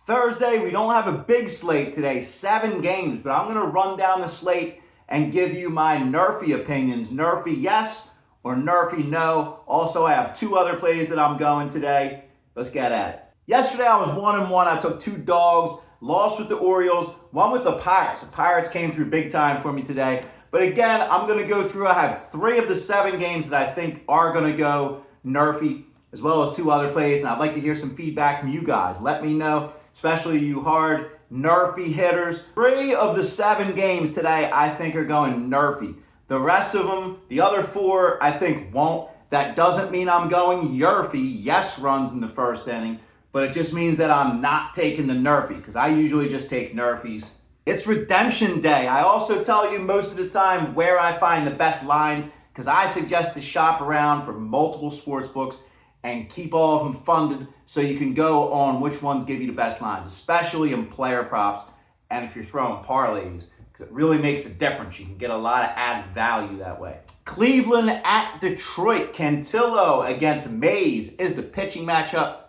Thursday, we don't have a big slate today, 7 games, but I'm going to run down the slate and give you my NRFI opinions. NRFI yes or NRFI no. Also, I have 2 other plays that I'm going today. Let's get at it. Yesterday, I was 1-1. I took 2 dogs, lost with the Orioles, won with the Pirates. The Pirates came through big time for me today. But again, I'm going to go through, I have 3 of the 7 games that I think are going to go NRFI, as well as 2 other plays, and I'd like to hear some feedback from you guys. Let me know, especially you hard NRFI hitters. 3 of the 7 games today I think are going NRFI. The rest of them, the other 4, I think won't. That doesn't mean I'm going YERFI, yes runs in the first inning, but it just means that I'm not taking the NRFI, because I usually just take NRFIs. It's redemption day. I also tell you most of the time where I find the best lines, because I suggest to shop around for multiple sports books and keep all of them funded so you can go on which ones give you the best lines, especially in player props and if you're throwing parlays, because it really makes a difference. You can get a lot of added value that way. Cleveland at Detroit. Cantillo against Mays is the pitching matchup.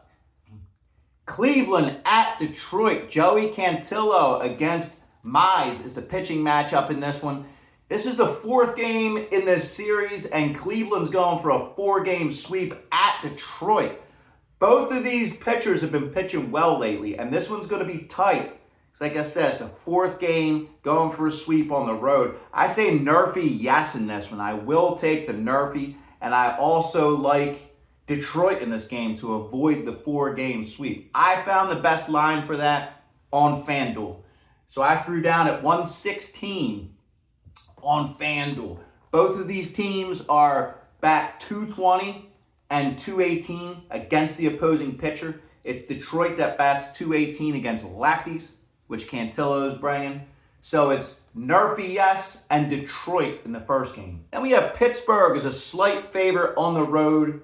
Cleveland at Detroit. Joey Cantillo against Mize is the pitching matchup in this one. This is the 4th game in this series, and Cleveland's going for a 4-game sweep at Detroit. Both of these pitchers have been pitching well lately, and this one's going to be tight. Like I said, it's the 4th game, going for a sweep on the road. I say NRFI yes in this one. I will take the NRFI, and I also like Detroit in this game to avoid the 4-game sweep. I found the best line for that on FanDuel. So I threw down at 116 on FanDuel. Both of these teams are bat 220 and 218 against the opposing pitcher. It's Detroit that bats 218 against lefties, which Cantillo is bringing. So it's NRFI yes and Detroit in the first game. Then we have Pittsburgh as a slight favorite on the road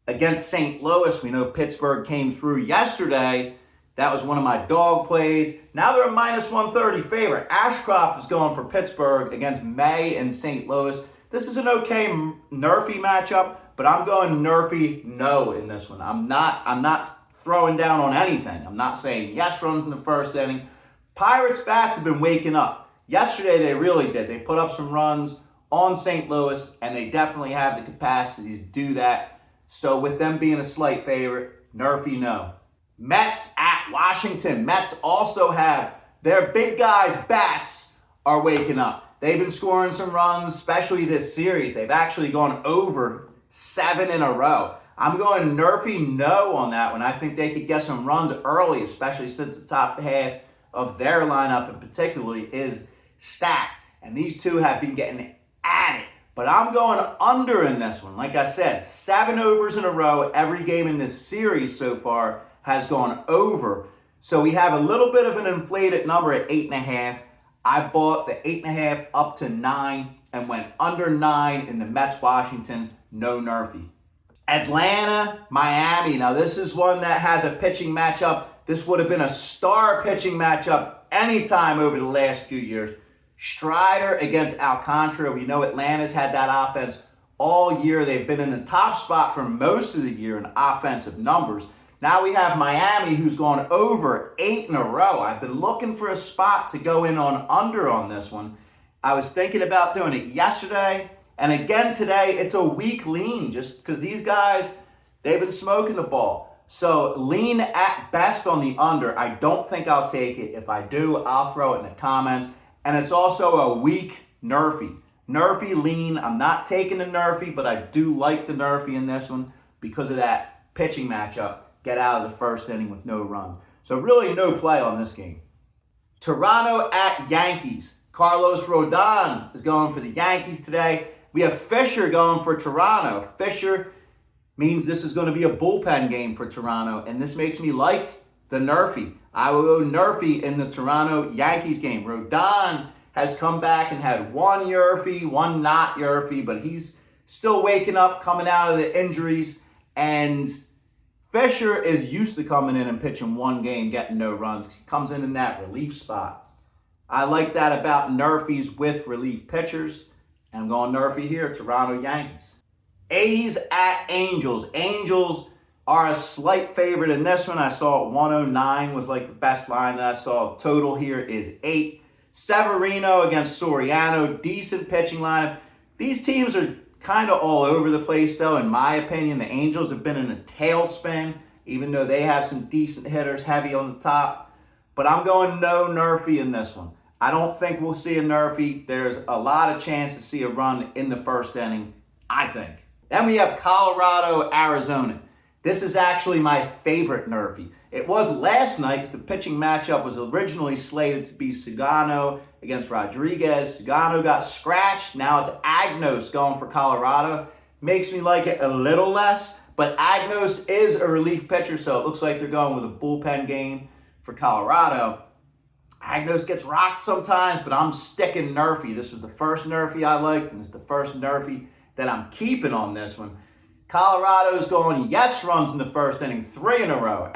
against St. Louis. We know Pittsburgh came through yesterday. That was one of my dog plays. Now they're a -130 favorite. Ashcroft is going for Pittsburgh against May and St. Louis. This is an okay NRFI matchup, but I'm going NRFI no in this one. I'm not throwing down on anything. I'm not saying yes runs in the first inning. Pirates bats have been waking up. Yesterday they really did. They put up some runs on St. Louis, and they definitely have the capacity to do that. So with them being a slight favorite, NRFI no. Mets at Washington. Mets also have their big guys' bats are waking up. They've been scoring some runs, especially this series. They've actually gone over 7 in a row. I'm going NRFI no on that one. I think they could get some runs early, especially since the top half of their lineup in particularly is stacked. And these two have been getting at it. But I'm going under in this one. Like I said, 7 overs in a row. Every game in this series so far has gone over. So we have a little bit of an inflated number at 8.5. I bought the 8.5 up to 9 and went under 9 in the Mets-Washington, no NRFI. Atlanta, Miami. Now this is one that has a pitching matchup. This would have been a star pitching matchup anytime over the last few years. Strider against Alcantara. We know Atlanta's had that offense all year. They've been in the top spot for most of the year in offensive numbers. Now we have Miami, who's gone over 8 in a row. I've been looking for a spot to go in on under on this one. I was thinking about doing it yesterday, and again today. It's a weak lean just because these guys, they've been smoking the ball. So lean at best on the under. I don't think I'll take it. If I do, I'll throw it in the comments. And it's also a weak NRFI. NRFI lean. I'm not taking the NRFI, but I do like the NRFI in this one because of that pitching matchup. Get out of the first inning with no runs. So really no play on this game. Toronto at Yankees. Carlos Rodon is going for the Yankees today. We have Fisher going for Toronto. Fisher means this is going to be a bullpen game for Toronto, and this makes me like the NRFI. I will go NRFI in the Toronto Yankees game. Rodon has come back and had 1 YERFI, 1 not YERFI, but he's still waking up, coming out of the injuries, and Fisher is used to coming in and pitching 1 game, getting no runs. He comes in that relief spot. I like that about NRFIs with relief pitchers. And I'm going NRFI here, Toronto Yankees. A's at Angels. Angels are a slight favorite in this one. I saw 109 was like the best line that I saw. Total here is 8. Severino against Soriano, decent pitching lineup. These teams are kind of all over the place, though. In my opinion, the Angels have been in a tailspin, even though they have some decent hitters heavy on the top. But I'm going no NRFI in this one. I don't think we'll see a NRFI. There's a lot of chance to see a run in the first inning, I think. Then we have Colorado, Arizona. This is actually my favorite NRFI. It was last night. The pitching matchup was originally slated to be Sugano against Rodriguez. Sugano got scratched. Now it's Agnos going for Colorado. Makes me like it a little less, but Agnos is a relief pitcher, so it looks like they're going with a bullpen game for Colorado. Agnos gets rocked sometimes, but I'm sticking NRFI. This was the first NRFI I liked, and it's the first NRFI that I'm keeping on this one. Colorado's going yes runs in the first inning, 3 in a row.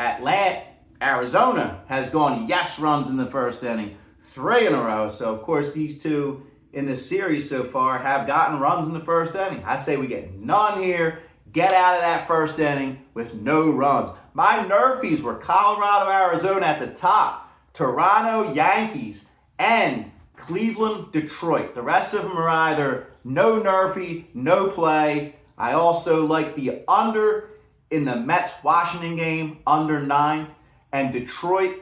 Arizona has gone yes runs in the first inning, 3 in a row. So, of course, these two in this series so far have gotten runs in the first inning. I say we get none here. Get out of that first inning with no runs. My NRFIs were Colorado, Arizona at the top, Toronto, Yankees, and Cleveland, Detroit. The rest of them are either no NRFI, no play. I also like the under in the Mets-Washington game, under 9, and Detroit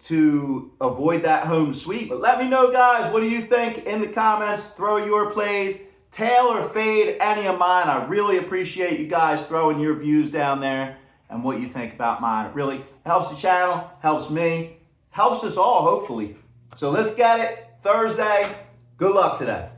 to avoid that home sweep. But let me know, guys, what do you think in the comments? Throw your plays, tail or fade any of mine. I really appreciate you guys throwing your views down there and what you think about mine. It really helps the channel, helps me, helps us all, hopefully. So let's get it. Thursday. Good luck today.